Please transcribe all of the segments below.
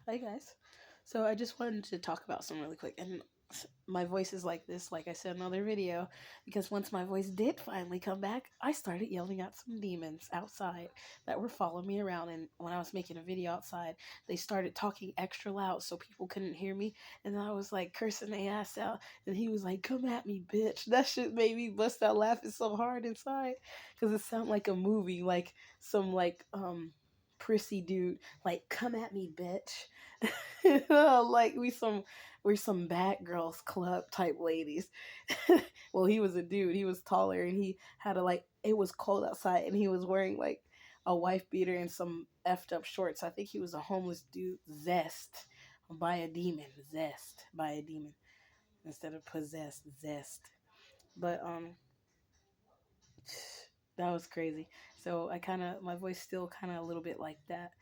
Hi guys. So I just wanted to talk about some really quick, and my voice is like this, like I said in another video, because once my voice did finally come back, I started yelling at some demons outside that were following me around. And when I was making a video outside, they started talking extra loud so people couldn't hear me, and I was like cursing their ass out, and he was like, "Come at me, bitch!" That shit made me bust out laughing so hard inside, because it sounded like a movie, like some prissy dude, like, "Come at me, bitch." Like we're some bad girls club type ladies. Well, he was a dude. He was taller, and he had a, like, it was cold outside, and he was wearing like a wife beater and some effed up shorts. I think he was a homeless dude. Zest by a demon. Zest by a demon instead of possessed. Zest. But that was crazy. So my voice still kind of a little bit like that,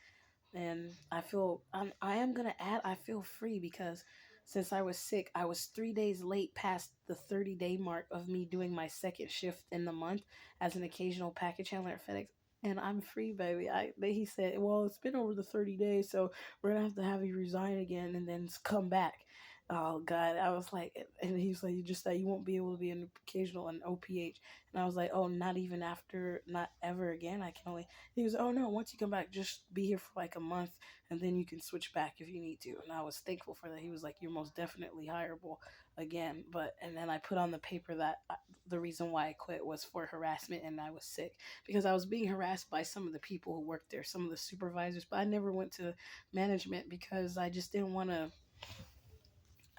and I am gonna add, I feel free because since I was sick, I was 3 days late past the 30-day mark of me doing my second shift in the month as an occasional package handler at FedEx. And I'm free, baby. He said, well, it's been over the 30 days, so we're gonna have you resign again and then come back. Oh God, I was like, and he was like, you just that you won't be able to be an occasional and OPH. And I was like, oh, not even after, not ever again. I can only. He was, oh no, once you come back, just be here for like a month, and then you can switch back if you need to. And I was thankful for that. He was like, you're most definitely hireable again. But and then I put on the paper that the reason why I quit was for harassment, and I was sick because I was being harassed by some of the people who worked there, some of the supervisors. But I never went to management because I just didn't want to.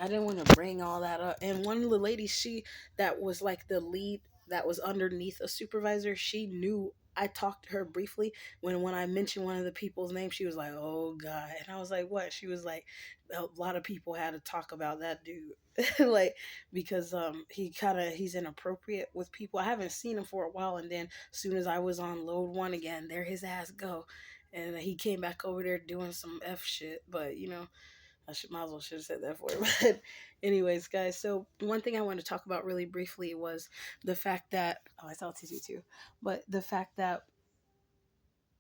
I didn't want to bring all that up. And one of the ladies, she that was like the lead that was underneath a supervisor, she knew. I talked to her briefly when I mentioned one of the people's name. She was like, "Oh God," and I was like, "What?" She was like, "A lot of people had to talk about that dude, like because he's inappropriate with people. I haven't seen him for a while, and then as soon as I was on load one again, there his ass go, and he came back over there doing some f shit. But might as well should have said that for it. But anyways, guys, so one thing I wanted to talk about really briefly was the fact that I saw TC too, but the fact that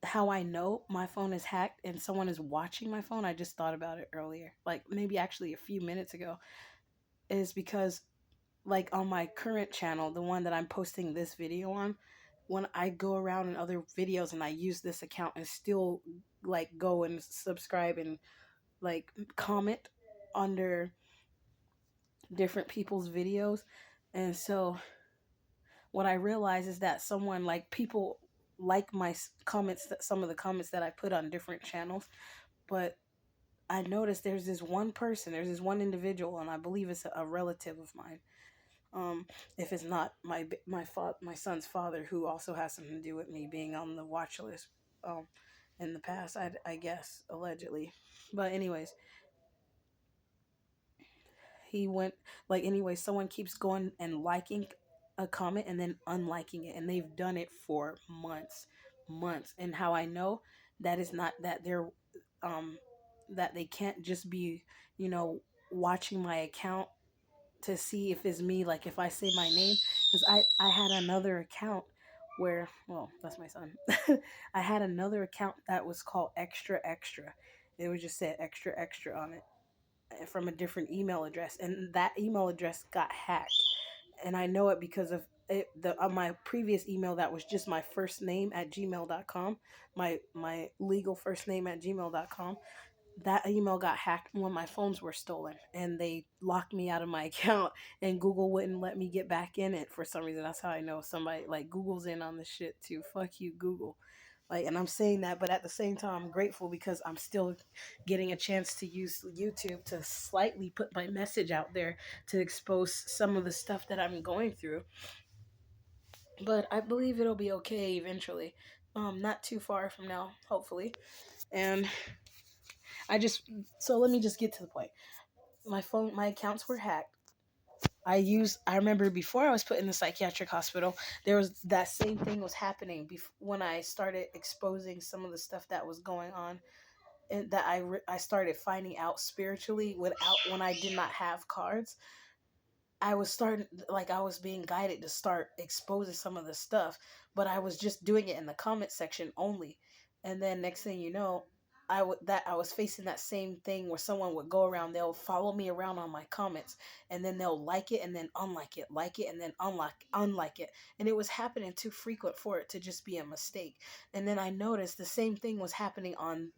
how I know my phone is hacked and someone is watching my phone. I just thought about it earlier, like maybe actually a few minutes ago, is because like on my current channel, the one that I'm posting this video on, when I go around in other videos and I use this account and still like go and subscribe and like comment under different people's videos. And so what I realize is that someone like people like my comments, that some of the comments that I put on different channels, but I noticed there's this one individual, and I believe it's a relative of mine. If it's not my son's father, who also has something to do with me being on the watch list, in the past, I guess allegedly. But anyways, he went like anyway, someone keeps going and liking a comment and then unliking it, and they've done it for months. And how I know that is not that they're um that they can't just be, you know, watching my account to see if it's me, like if I say my name, because I had another account where, well, that's my son. I had another account that was called extra extra. It would just say extra extra on it, from a different email address, and that email address got hacked. And I know it because of it, the my previous email that was just my first name at gmail.com, my legal first name at gmail.com. That email got hacked when my phones were stolen, and they locked me out of my account, and Google wouldn't let me get back in it for some reason. That's how I know somebody like Google's in on this shit too. Fuck you, Google. Like, and I'm saying that, but at the same time, I'm grateful because I'm still getting a chance to use YouTube to slightly put my message out there to expose some of the stuff that I'm going through. But I believe it'll be okay eventually. Not too far from now, hopefully. And I just so let me just get to the point. My accounts were hacked. I remember before I was put in the psychiatric hospital, there was that same thing was happening when I started exposing some of the stuff that was going on, and that I started finding out spiritually without when I did not have cards. I was starting, like, I was being guided to start exposing some of the stuff, but I was just doing it in the comment section only. And then next thing you know, I was facing that same thing where someone would go around, they'll follow me around on my comments, and then they'll like it and then like it and then unlike it, and it was happening too frequent for it to just be a mistake. And then I noticed the same thing was happening on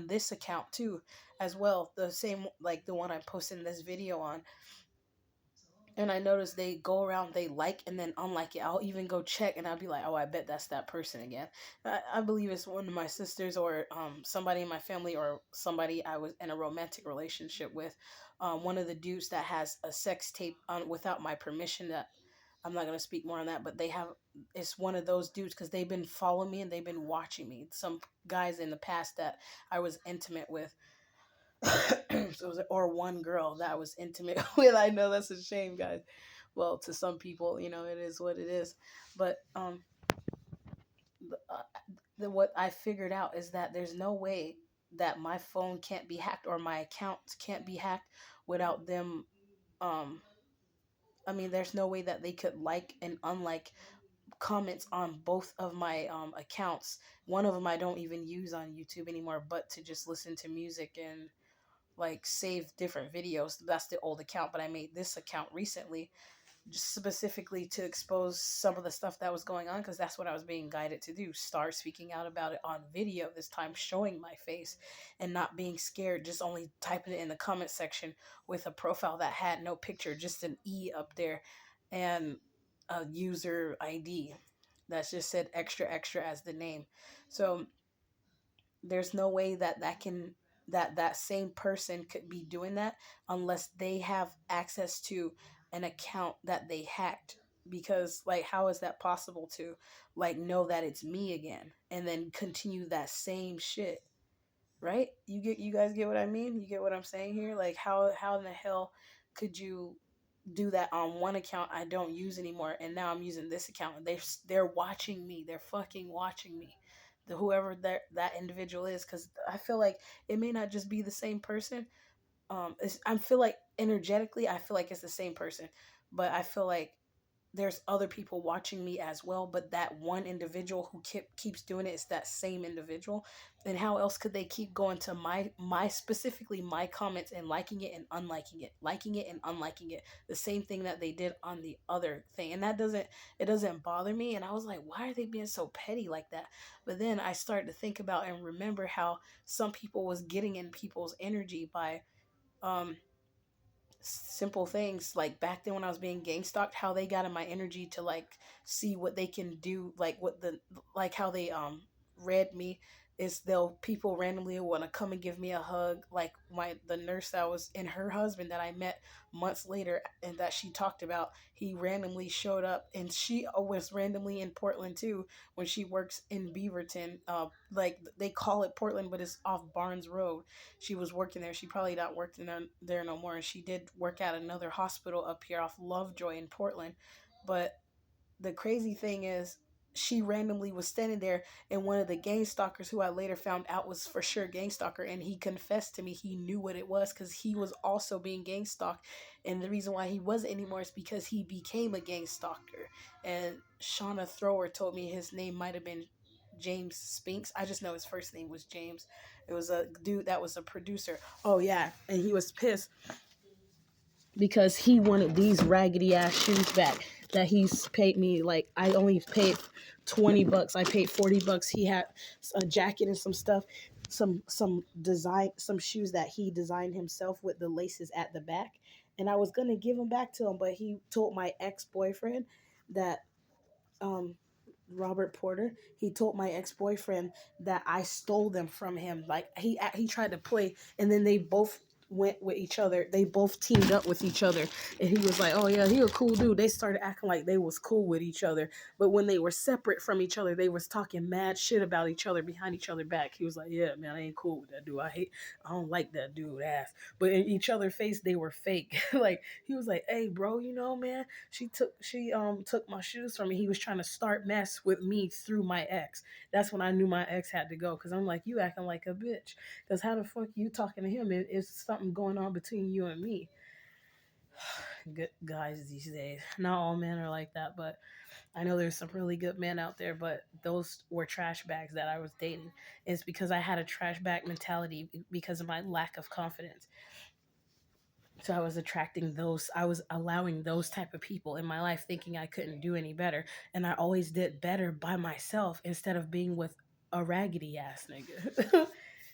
this account too, as well. The same, like the one I posted this video on. And I notice they go around, they like and then unlike it. I'll even go check and I'll be like, oh, I bet that's that person again. I believe it's one of my sisters or somebody in my family or somebody I was in a romantic relationship with. One of the dudes that has a sex tape on without my permission. That I'm not gonna speak more on that, but they have. It's one of those dudes because they've been following me and they've been watching me. Some guys in the past that I was intimate with. So, or one girl that I was intimate with. I know that's a shame, guys. Well, to some people, it is what it is. But what I figured out is that there's no way that my phone can't be hacked or my accounts can't be hacked without them. Um, I mean, there's no way that they could like and unlike comments on both of my accounts. One of them I don't even use on YouTube anymore, but to just listen to music and like save different videos. That's the old account, but I made this account recently just specifically to expose some of the stuff that was going on, because that's what I was being guided to do. Start speaking out about it on video, this time showing my face and not being scared, just only typing it in the comment section with a profile that had no picture, just an E up there and a user ID that just said extra extra as the name. So there's no way that that same person could be doing that unless they have access to an account that they hacked. Because like, how is that possible to like know that it's me again and then continue that same shit? Right? You guys get what I mean? You get what I'm saying here? Like, how in the hell could you do that on one account I don't use anymore, and now I'm using this account? They're watching me. They're fucking watching me. The whoever that individual is, because I feel like it may not just be the same person. I feel like energetically, I feel like it's the same person, but I feel like there's other people watching me as well, but that one individual who keeps doing it is that same individual. And how else could they keep going to my specifically my comments and liking it and unliking it, liking it and unliking it, the same thing that they did on the other thing? And it doesn't bother me, and I was like, why are they being so petty like that? But then I started to think about and remember how some people was getting in people's energy by um simple things. Like back then when I was being gang stalked, how they got in my energy to like see what they can do, like what the like how they read me is they'll people randomly want to come and give me a hug. Like the nurse that was in, her husband that I met months later and that she talked about, he randomly showed up, and she was randomly in Portland too when she works in Beaverton. Like they call it Portland, but it's off Barnes Road. She was working there. She probably not working there no more. And she did work at another hospital up here off Lovejoy in Portland. But the crazy thing is, she randomly was standing there, and one of the gang stalkers, who I later found out was for sure gang stalker, and he confessed to me he knew what it was because he was also being gang stalked. And the reason why he wasn't anymore is because he became a gang stalker. And Shauna Thrower told me his name might have been James Spinks. I just know his first name was James. It was a dude that was a producer. Oh yeah, and he was pissed because he wanted these raggedy ass shoes back that he's paid me. Like, I only paid $20. I paid $40. He had a jacket and some stuff, some design, some shoes that he designed himself with the laces at the back. And I was gonna give them back to him, but he told my ex-boyfriend that um Robert Porter, he told my ex-boyfriend that I stole them from him. Like, he tried to play, and then they both went with each other. They both teamed up with each other, and he was like, "Oh yeah, he a cool dude." They started acting like they was cool with each other, but when they were separate from each other, they was talking mad shit about each other behind each other back. He was like, "Yeah, man, I ain't cool with that dude. I don't like that dude ass." But in each other face, they were fake. Like, he was like, "Hey, bro, man, she took my shoes from me." He was trying to start mess with me through my ex. That's when I knew my ex had to go, because I'm like, you acting like a bitch, because how the fuck you talking to him if it's something going on between you and me? Good guys these days. Not all men are like that, but I know there's some really good men out there, but those were trash bags that I was dating. It's because I had a trash bag mentality because of my lack of confidence. So I was attracting those, I was allowing those type of people in my life thinking I couldn't do any better. And I always did better by myself instead of being with a raggedy ass nigga.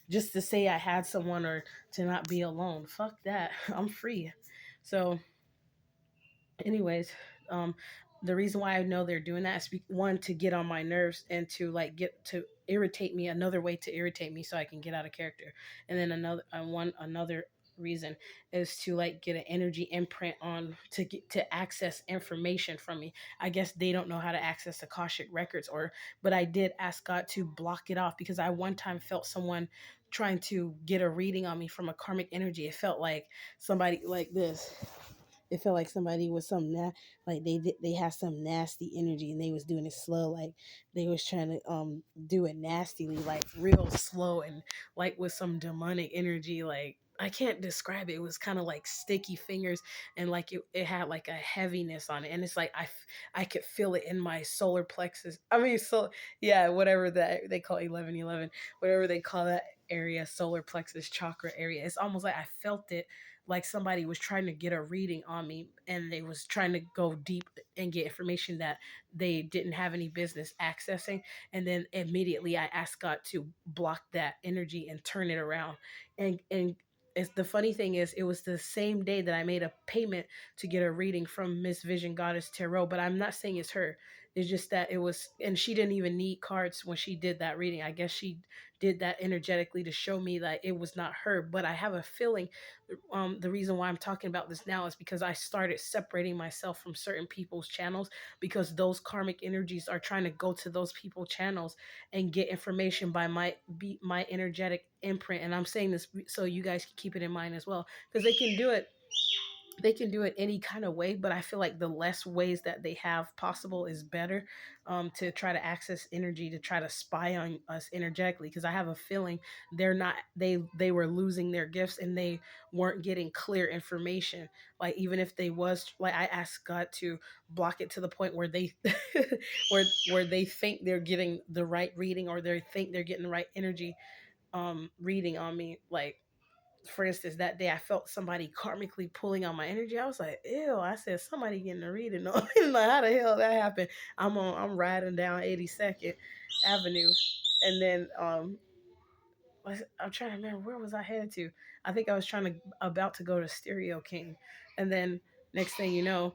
Just to say I had someone or to not be alone. Fuck that. I'm free. So anyways, um the reason why I know they're doing that is one, to get on my nerves, and to like get to irritate me, another way to irritate me so I can get out of character. And then another reason is to like get an energy imprint on, to get to access information from me. I guess they don't know how to access the Akashic records, or but I did ask God to block it off, because I one time felt someone trying to get a reading on me from a karmic energy. It felt like somebody like this. It felt like somebody was like they had some nasty energy, and they was doing it slow, like they was trying to do it nastily, like real slow, and like with some demonic energy. Like I can't describe it. It was kind of like sticky fingers, and like it had like a heaviness on it, and it's like I could feel it in my solar plexus. I mean, so yeah, whatever that they call 1111, whatever they call that area, solar plexus chakra area. It's almost like I felt it, like somebody was trying to get a reading on me, and they was trying to go deep and get information that they didn't have any business accessing. And then immediately I asked God to block that energy and turn it around. And it's, the funny thing is, it was the same day that I made a payment to get a reading from Miss Vision Goddess Tarot, but I'm not saying it's her. It's just that it was, and she didn't even need cards when she did that reading. I guess she did that energetically to show me that it was not her. But I have a feeling, the reason why I'm talking about this now is because I started separating myself from certain people's channels, because those karmic energies are trying to go to those people channels and get information by my energetic imprint. And I'm saying this so you guys can keep it in mind as well, because they can do it any kind of way, but I feel like the less ways that they have possible is better, to try to access energy, to try to spy on us energetically, because I have a feeling they were losing their gifts, and they weren't getting clear information. Like even if they was, like, I asked God to block it to the point where they where they think they're getting the right reading, or they think they're getting the right energy reading on me. Like for instance, that day I felt somebody karmically pulling on my energy. I was like, ew. I said, somebody getting a reading on me. Like, how the hell that happened? I'm riding down 82nd Avenue, and then I'm trying to remember, where was I headed to? I think I was trying to about to go to Stereo King, and then next thing you know,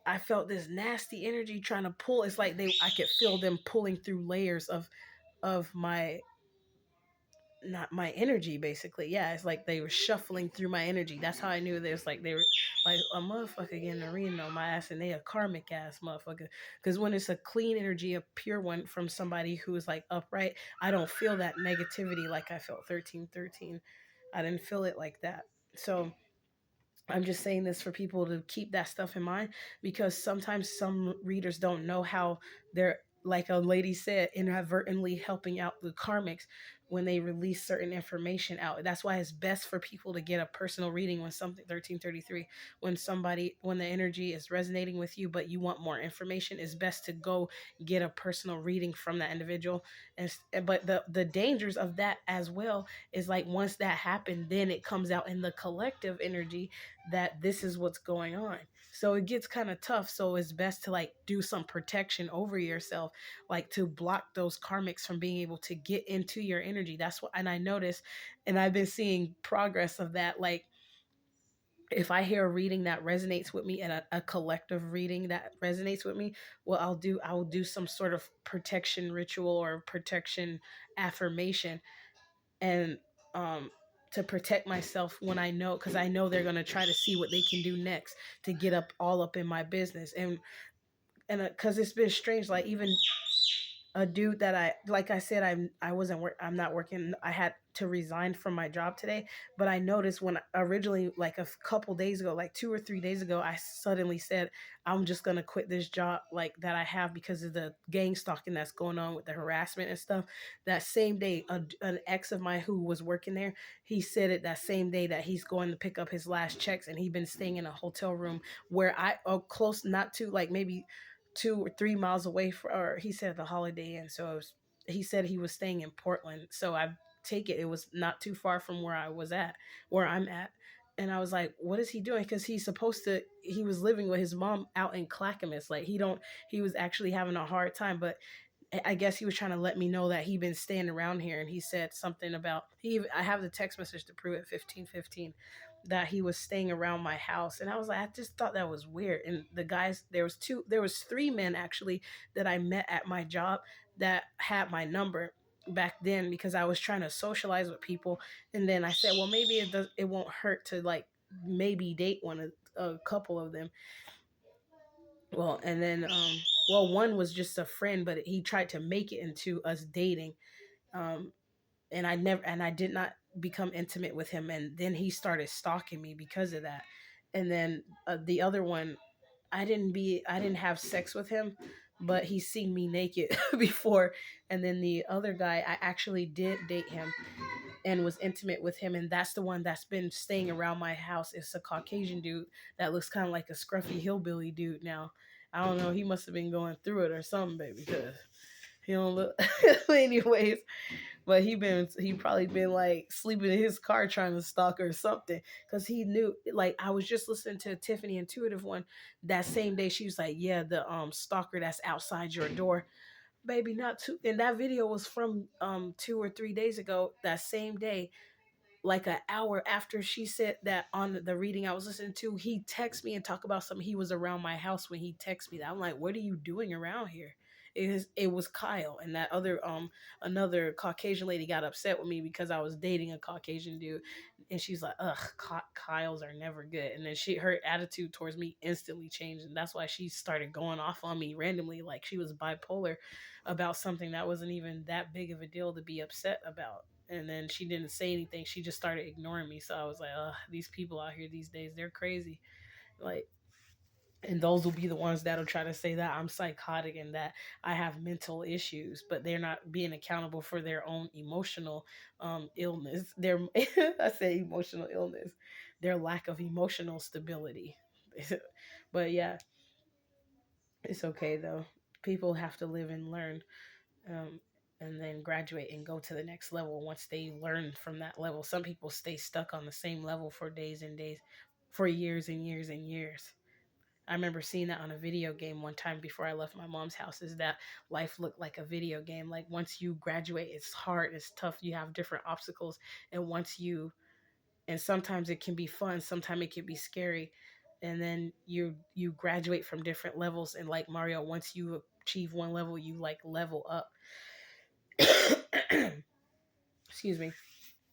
I felt this nasty energy trying to pull. It's like I could feel them pulling through layers of my, not my energy, basically. Yeah, it's like they were shuffling through my energy. That's how I knew there's like they were like a motherfucker getting a reading on my ass, and they a karmic ass motherfucker. Because when it's a clean energy, a pure one from somebody who is like upright, I don't feel that negativity like I felt 1313. I didn't feel it like that. So I'm just saying this for people to keep that stuff in mind, because sometimes some readers don't know how they're, like a lady said, inadvertently helping out the karmics when they release certain information out. That's why it's best for people to get a personal reading when something 1333, when the energy is resonating with you, but you want more information, it's best to go get a personal reading from that individual. But the dangers of that as well is, like, once that happened, then it comes out in the collective energy that this is what's going on. So it gets kind of tough. So it's best to like do some protection over yourself, like to block those karmics from being able to get into your energy. That's what, and I noticed, and I've been seeing progress of that. Like if I hear a reading that resonates with me, and a collective reading that resonates with me, what I will do some sort of protection ritual or protection affirmation, and um to protect myself when I know, because I know they're going to try to see what they can do next to get up all up in my business. And because it's been strange, like even a dude that I, like I said, I wasn't I'm not working. I had to resign from my job today, but I noticed when originally, like a couple days ago, like 2 or 3 days ago, I suddenly said I'm just gonna quit this job like that I have because of the gang stalking that's going on with the harassment and stuff. That same day, an ex of mine who was working there, he said it that same day that he's going to pick up his last checks, and he'd been staying in a hotel room where I, close, not to, like maybe 2 or 3 miles away from, or he said the Holiday Inn. So it was, he said he was staying in Portland. So I take it was not too far from where I was at, where I'm at. And I was like, what is he doing? Because he's supposed to, he was living with his mom out in Clackamas. Like he don't, he was actually having a hard time, but I guess he was trying to let me know that he'd been staying around here, and he said something about I have the text message to prove it, 1515, that he was staying around my house. And I was like, I just thought that was weird. And the guys, there was three men actually that I met at my job that had my number back then because I was trying to socialize with people. And then I said, well, maybe it won't hurt to like maybe date a couple of them. Well, and then well, one was just a friend, but he tried to make it into us dating. Um and I did not become intimate with him, and then he started stalking me because of that. And then the other one, I didn't have sex with him, but he's seen me naked before. And then the other guy, I actually did date him and was intimate with him, and that's the one that's been staying around my house. It's a Caucasian dude that looks kind of like a scruffy hillbilly dude now. I don't know, he must have been going through it or something, baby, because he don't look anyways. But he probably been like sleeping in his car trying to stalk her or something, because he knew. Like I was just listening to Tiffany Intuitive one that same day. She was like, yeah, the stalker that's outside your door, baby, not too. And that video was from 2 or 3 days ago, that same day. Like an hour after she said that on the reading I was listening to, he texted me and talked about something. He was around my house when he texted me that. I'm like, what are you doing around here? It was Kyle, and that other another Caucasian lady got upset with me because I was dating a Caucasian dude, and she's like, ugh, Kyles are never good. And then her attitude towards me instantly changed, and that's why she started going off on me randomly, like she was bipolar about something that wasn't even that big of a deal to be upset about. And then she didn't say anything. She just started ignoring me. So I was like, ugh, these people out here these days, they're crazy. Like, and those will be the ones that'll try to say that I'm psychotic and that I have mental issues, but they're not being accountable for their own emotional illness. Their I say emotional illness, their lack of emotional stability. But yeah, it's okay though. People have to live and learn, um, and then graduate and go to the next level once they learn from that level. Some people stay stuck on the same level for days and days, for years and years and years. I remember seeing that on a video game one time before I left my mom's house, is that life looked like a video game. Like once you graduate, it's hard, it's tough, you have different obstacles. And and sometimes it can be fun, sometimes it can be scary. And then you graduate from different levels. And like Mario, once you achieve one level, you like level up. Excuse me.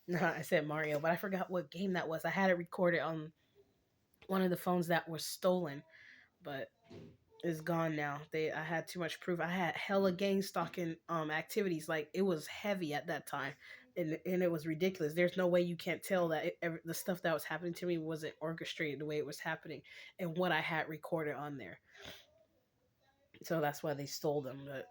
No, I said Mario, but I forgot what game that was. I had it recorded on one of the phones that was stolen, but it's gone now. I had too much proof. I had hella gang stalking activities. Like it was heavy at that time, and it was ridiculous. There's no way you can't tell that the stuff that was happening to me wasn't orchestrated the way it was happening, and what I had recorded on there. So that's why they stole them. But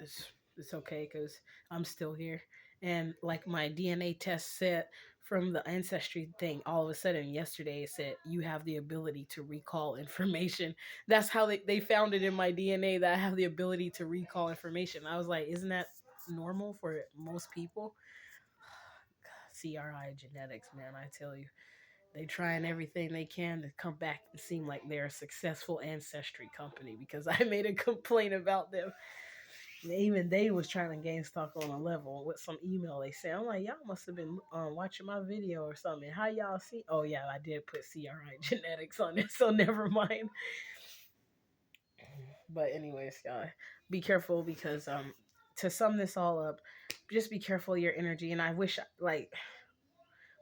it's okay because I'm still here. And like my DNA test said from the ancestry thing, all of a sudden yesterday it said you have the ability to recall information. That's how they found it in my DNA, that I have the ability to recall information. I was like, isn't that normal for most people? CRI genetics, man, I tell you. They trying everything they can to come back and seem like they're a successful ancestry company because I made a complaint about them. Even they was trying to gain stock on a level with some email they sent. I'm like, y'all must have been watching my video or something. How y'all see? Oh yeah, I did put CRI genetics on it, so never mind. But anyways, y'all, be careful because to sum this all up, just be careful of your energy. And I wish like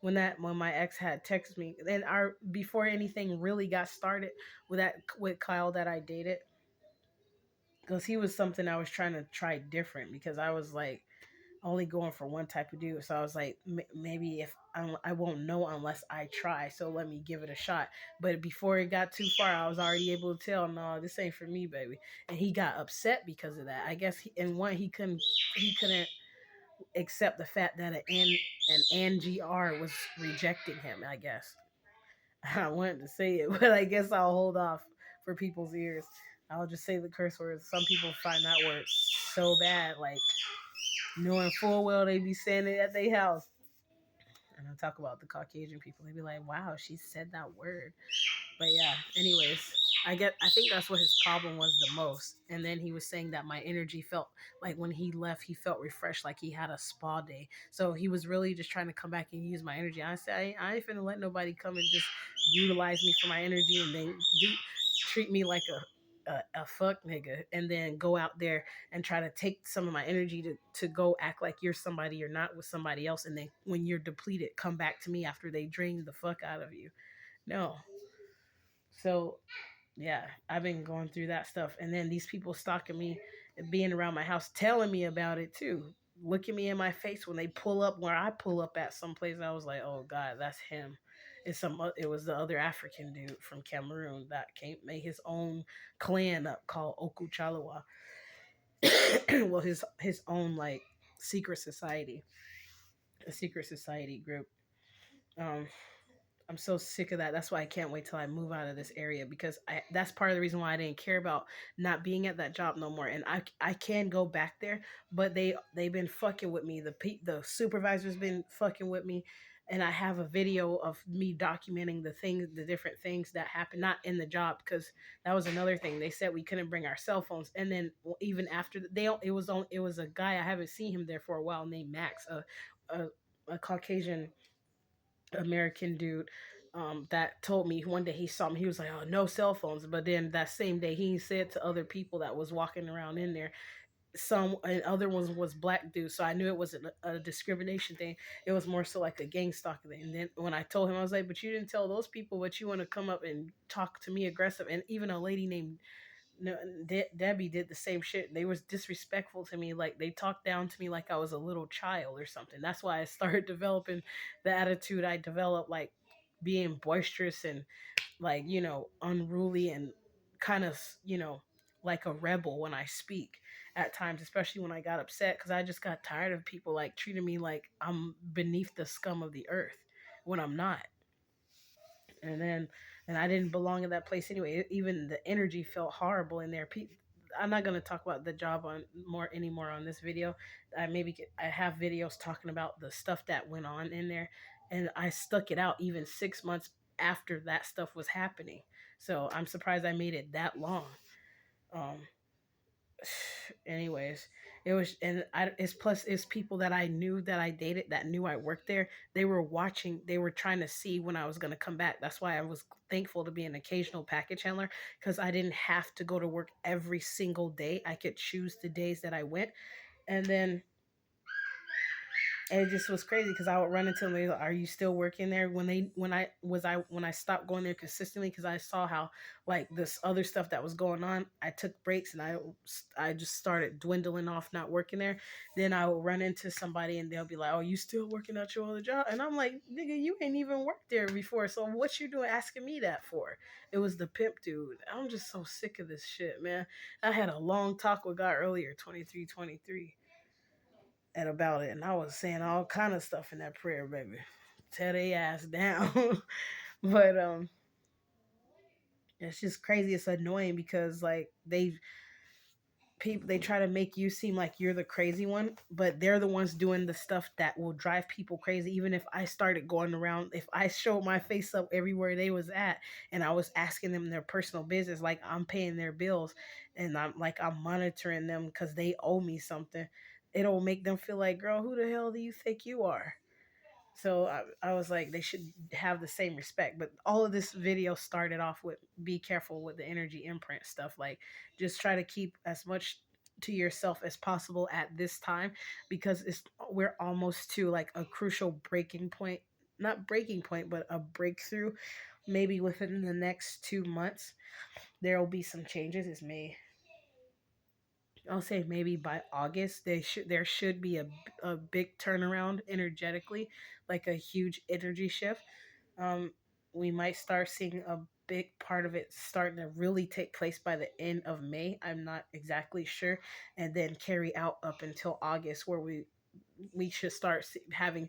when my ex had texted me, and our before anything really got started with Kyle that I dated, because he was something I was trying to try different because I was like only going for one type of dude. So I was like, maybe if I won't know unless I try. So let me give it a shot. But before it got too far, I was already able to tell, no, this ain't for me, baby. And he got upset because of that. I guess, and one, he couldn't accept the fact that an Angie R was rejecting him. I guess I wanted to say it, but I guess I'll hold off for people's ears. I'll just say the curse words. Some people find that word so bad, like knowing full well they be saying it at their house. And I talk about the Caucasian people. They be like, "Wow, she said that word." But yeah, anyways, I think that's what his problem was the most. And then he was saying that my energy felt like when he left, he felt refreshed, like he had a spa day. So he was really just trying to come back and use my energy. I said, I ain't finna let nobody come and just utilize me for my energy and then treat me like a fuck nigga and then go out there and try to take some of my energy to go act like you're somebody you're not with somebody else, and then when you're depleted come back to me after they drain the fuck out of you. No. So yeah, I've been going through that stuff. And then these people stalking me, being around my house, telling me about it too. Looking me in my face when they pull up where I pull up at someplace. I was like, oh God, that's him. It was the other African dude from Cameroon that came made his own clan up called Okuchalawa. Well, his own like secret society, a secret society group. Um, I'm so sick of that. That's why I can't wait till I move out of this area because that's part of the reason why I didn't care about not being at that job no more. And I can go back there, but they've been fucking with me. The supervisor's been fucking with me, and I have a video of me documenting the different things that happened, not in the job, because that was another thing. They said we couldn't bring our cell phones, and then even after it was a guy I haven't seen him there for a while named Max, a, a Caucasian American dude, that told me one day he saw me. He was like, "Oh, no cell phones." But then that same day, he said to other people that was walking around in there, some and other ones was black dudes. So I knew it wasn't a discrimination thing. It was more so like a gang stalking thing. And then when I told him, I was like, "But you didn't tell those people, but you want to come up and talk to me aggressive." And even a lady named no, Debbie did the same shit. They was disrespectful to me. Like they talked down to me like I was a little child or something. That's why I started developing the attitude I developed, like being boisterous and like unruly and kind of like a rebel when I speak at times, especially when I got upset because I just got tired of people like treating me like I'm beneath the scum of the earth when I'm not. And I didn't belong in that place anyway. Even the energy felt horrible in there. I'm not gonna talk about the job on more anymore on this video. I have videos talking about the stuff that went on in there, and I stuck it out even 6 months after that stuff was happening. So I'm surprised I made it that long. Um, anyways, it was, and it's plus it's people that I knew that I dated that knew I worked there. They were watching, they were trying to see when I was going to come back. That's why I was thankful to be an occasional package handler, because I didn't have to go to work every single day. I could choose the days that I went. And then it just was crazy because I would run into them. Like, are you still working there? When I stopped going there consistently because I saw how like this other stuff that was going on. I took breaks and I just started dwindling off, not working there. Then I would run into somebody and they'll be like, "Oh, you still working at your other job?" And I'm like, "Nigga, you ain't even worked there before. So what you doing asking me that for?" It was the pimp dude. I'm just so sick of this shit, man. I had a long talk with God earlier, 23 and about it, and I was saying all kind of stuff in that prayer, baby. Tear they ass down. But it's just crazy. It's annoying because like they try to make you seem like you're the crazy one, but they're the ones doing the stuff that will drive people crazy. Even if I started going around, if I showed my face up everywhere they was at and I was asking them their personal business, like I'm paying their bills and I'm monitoring them because they owe me something, it'll make them feel like, girl, who the hell do you think you are? So I was like, they should have the same respect. But all of this video started off with be careful with the energy imprint stuff. Like, just try to keep as much to yourself as possible at this time because we're almost to like a crucial breaking point. Not breaking point, but a breakthrough. Maybe within the next 2 months, there will be some changes. It's May. I'll say maybe by August there should be a big turnaround energetically, like a huge energy shift. Um, we might start seeing a big part of it starting to really take place by the end of May. I'm not exactly sure, and then carry out up until August, where we should start having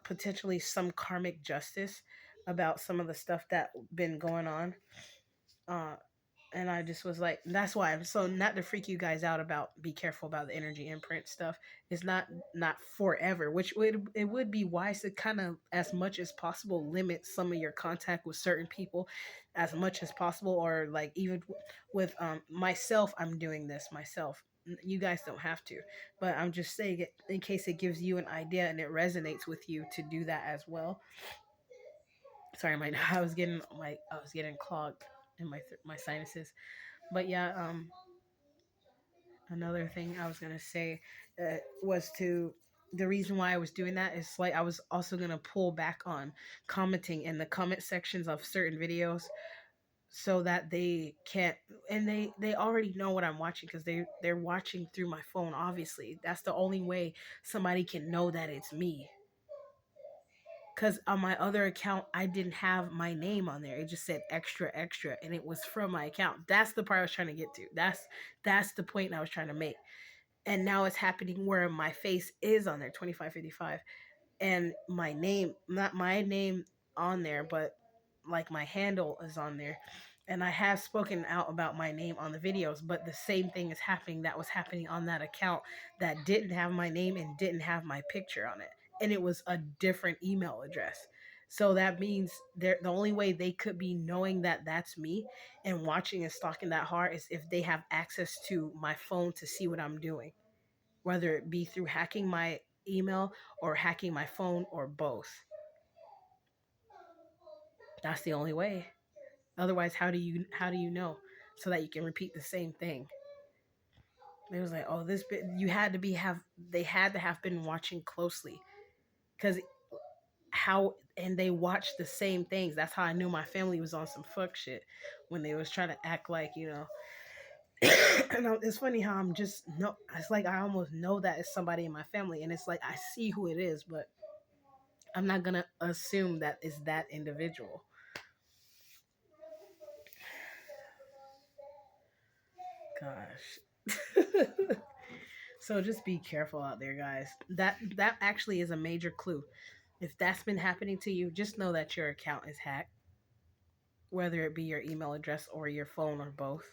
potentially some karmic justice about some of the stuff that been going on. Uh, and I just was like, that's why I'm so, not to freak you guys out about be careful about the energy imprint stuff. It's not forever, which would it would be wise to kind of as much as possible limit some of your contact with certain people as much as possible, or like even with myself. I'm doing this myself. You guys don't have to, but I'm just saying it in case it gives you an idea and it resonates with you to do that as well. Sorry, my I was getting clogged in my sinuses. But yeah, another thing I was gonna say was to the reason why I was doing that is like I was also gonna pull back on commenting in the comment sections of certain videos so that they can't, and they already know what I'm watching because they're watching through my phone. Obviously, that's the only way somebody can know that it's me. Because on my other account, I didn't have my name on there. It just said extra extra, and it was from my account. That's the part I was trying to get to. That's the point I was trying to make. And now it's happening where my face is on there, 2555, and my name, not my name on there, but like my handle is on there. And I have spoken out about my name on the videos, but the same thing is happening that was happening on that account that didn't have my name and didn't have my picture on it. And it was a different email address. So that means the only way they could be knowing that that's me and watching and stalking that hard is if they have access to my phone to see what I'm doing, whether it be through hacking my email or hacking my phone or both. That's the only way. Otherwise, how do you know so that you can repeat the same thing? It was like, oh, this bit you had to be have they had to have been watching closely because how and they watched the same things. That's how I knew my family was on some fuck shit when they was trying to act like and it's funny how I'm just no. It's like I almost know that it's somebody in my family, and it's like I see who it is, but I'm not gonna assume that it's that individual. Gosh. So just be careful out there, guys. That actually is a major clue. If that's been happening to you, just know that your account is hacked, whether it be your email address or your phone or both.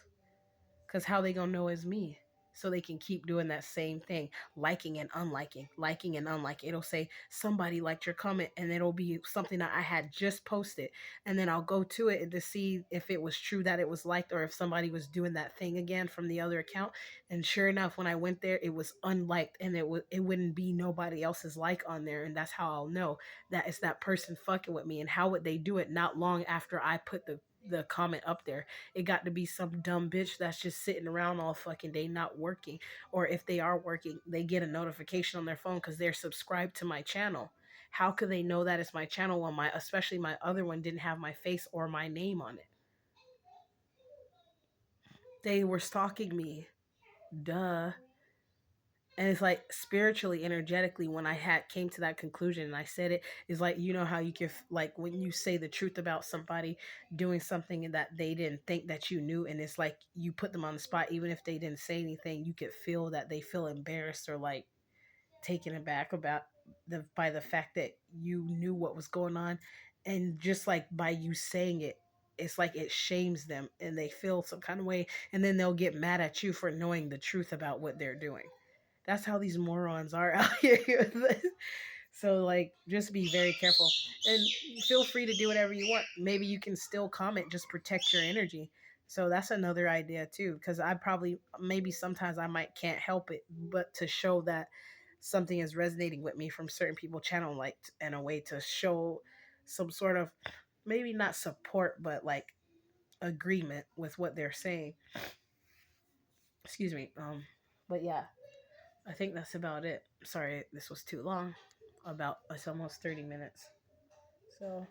Because how they gonna know is me? So they can keep doing that same thing, liking and unliking, liking and unliking. It'll say somebody liked your comment, and it'll be something that I had just posted, and then I'll go to it to see if it was true that it was liked or if somebody was doing that thing again from the other account. And sure enough, when I went there, it was unliked, and it wouldn't be nobody else's like on there, and that's how I'll know that it's that person fucking with me. And how would they do it? Not long after I put the comment up there, it got to be some dumb bitch that's just sitting around all fucking day not working, or if they are working they get a notification on their phone because they're subscribed to my channel. How could they know that it's my channel when my especially my other one didn't have my face or my name on it? They were stalking me, duh. And it's like spiritually, energetically, when I had came to that conclusion and I said it, is like, you know how you can like when you say the truth about somebody doing something that they didn't think that you knew, and it's like you put them on the spot. Even if they didn't say anything, you could feel that they feel embarrassed or like taken aback about the fact that you knew what was going on. And just like by you saying it, it's like it shames them and they feel some kind of way, and then they'll get mad at you for knowing the truth about what they're doing. That's how these morons are out here. So like just be very careful, and feel free to do whatever you want. Maybe you can still comment, just protect your energy. So that's another idea too, because I probably maybe sometimes I might can't help it but to show that something is resonating with me from certain people channel, like in a way to show some sort of maybe not support but like agreement with what they're saying. Excuse me. But yeah, I think that's about it. Sorry, this was too long. About it's almost 30 minutes. So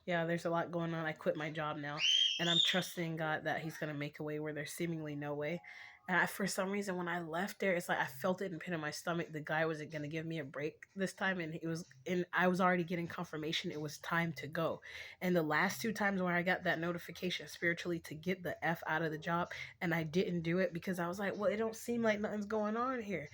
yeah, there's a lot going on. I quit my job now, and I'm trusting God that He's gonna make a way where there's seemingly no way. And for some reason, when I left there, it's like I felt it in the pit of my stomach. The guy wasn't gonna give me a break this time, and I was already getting confirmation it was time to go. And the last two times where I got that notification spiritually to get the f out of the job, and I didn't do it because I was like, well, it don't seem like nothing's going on here.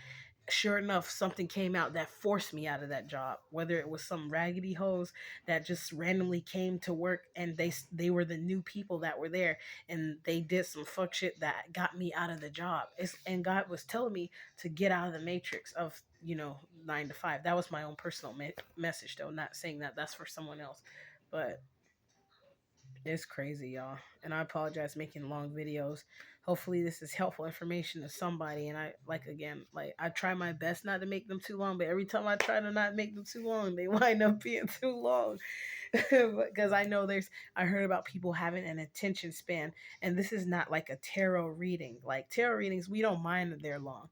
Sure enough, something came out that forced me out of that job. Whether it was some raggedy hose that just randomly came to work, and they were the new people that were there, and they did some fuck shit that got me out of the job. And God was telling me to get out of the matrix of 9 to 5. That was my own personal message, though. Not saying that that's for someone else, but it's crazy, y'all. And I apologize making long videos. Hopefully this is helpful information to somebody. And I I try my best not to make them too long, but every time I try to not make them too long, they wind up being too long. Because I heard about people having an attention span, and this is not like a tarot reading. Like tarot readings, we don't mind that they're long.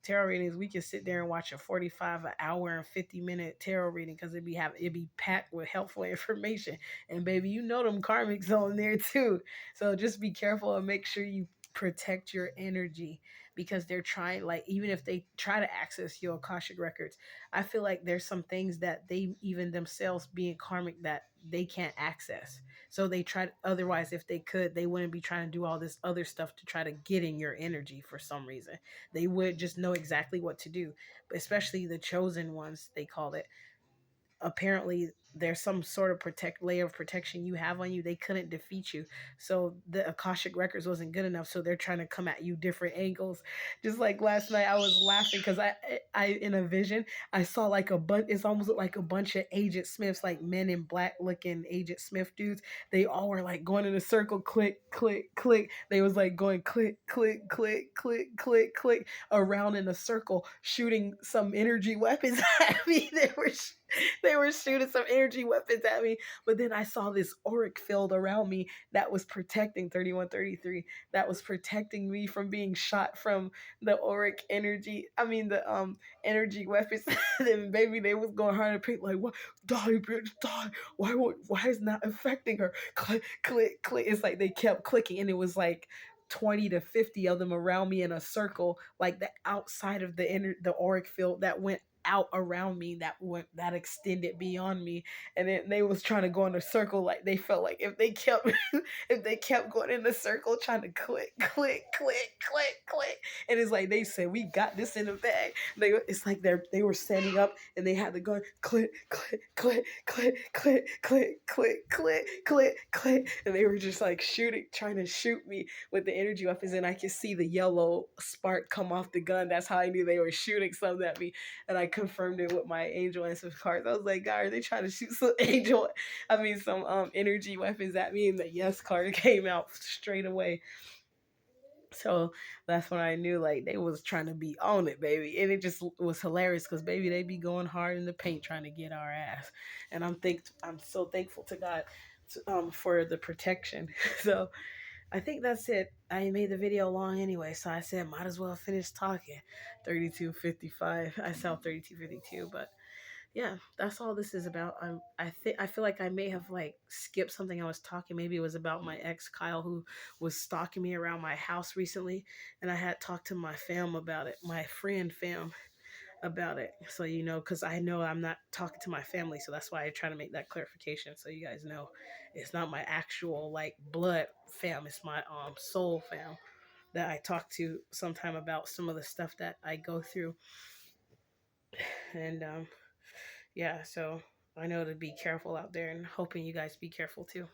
Tarot readings, we can sit there and watch a 45 an hour and 50-minute tarot reading because it'd be packed with helpful information. And baby, you know them karmics on there too. So just be careful and make sure you protect your energy, because they're trying, like, even if they try to access your Akashic records, I feel like there's some things that they even themselves being karmic that they can't access. So they try, otherwise if they could, they wouldn't be trying to do all this other stuff to try to get in your energy for some reason. They would just know exactly what to do, especially the chosen ones, they call it. Apparently there's some sort of protect layer of protection you have on you. They couldn't defeat you, so the Akashic records wasn't good enough, so they're trying to come at you different angles. Just like last night, I was laughing because I in a vision I saw like a bunch, it's almost like a bunch of Agent Smiths, like men in black looking Agent Smith dudes. They all were like going in a circle, click click click. They was like going click click click click click click around in a circle, shooting some energy weapons at me. They were shooting some energy weapons at me. But then I saw this auric field around me that was protecting 3133, that was protecting me from being shot from the auric energy. I mean the energy weapons. And baby, they was going hard and pick like, what, die bitch, die. Why is not affecting her? Click click click. It's like they kept clicking, and it was like 20 to 50 of them around me in a circle, like the outside of the auric field that went out around me, that extended beyond me. And then they was trying to go in a circle, like they felt like if they kept if they kept going in the circle trying to click click click click click, and it's like they said, we got this in the bag. It's like they were standing up and they had to go click click click click click click click click click click, and they were just like shooting, trying to shoot me with the energy weapons. And I could see the yellow spark come off the gun. That's how I knew they were shooting something at me. And I confirmed it with my angel and some cards. I was like, God, are they trying to shoot some energy weapons at me? And the yes card came out straight away. So that's when I knew like they was trying to be on it, baby. And it just was hilarious because baby, they be going hard in the paint trying to get our ass. And I'm so thankful to God for the protection. So I think that's it. I made the video long anyway, so I said might as well finish talking. 32:55. I sound 32:52, but yeah, that's all this is about. I feel like I may have like skipped something I was talking. Maybe it was about my ex Kyle, who was stalking me around my house recently, and I had talked to my fam about it, my friend fam about it. So because I know I'm not talking to my family, so that's why I try to make that clarification so you guys know it's not my actual like blood fam. It's my soul fam that I talk to sometime about some of the stuff that I go through. And yeah, so I know to be careful out there, and hoping you guys be careful too.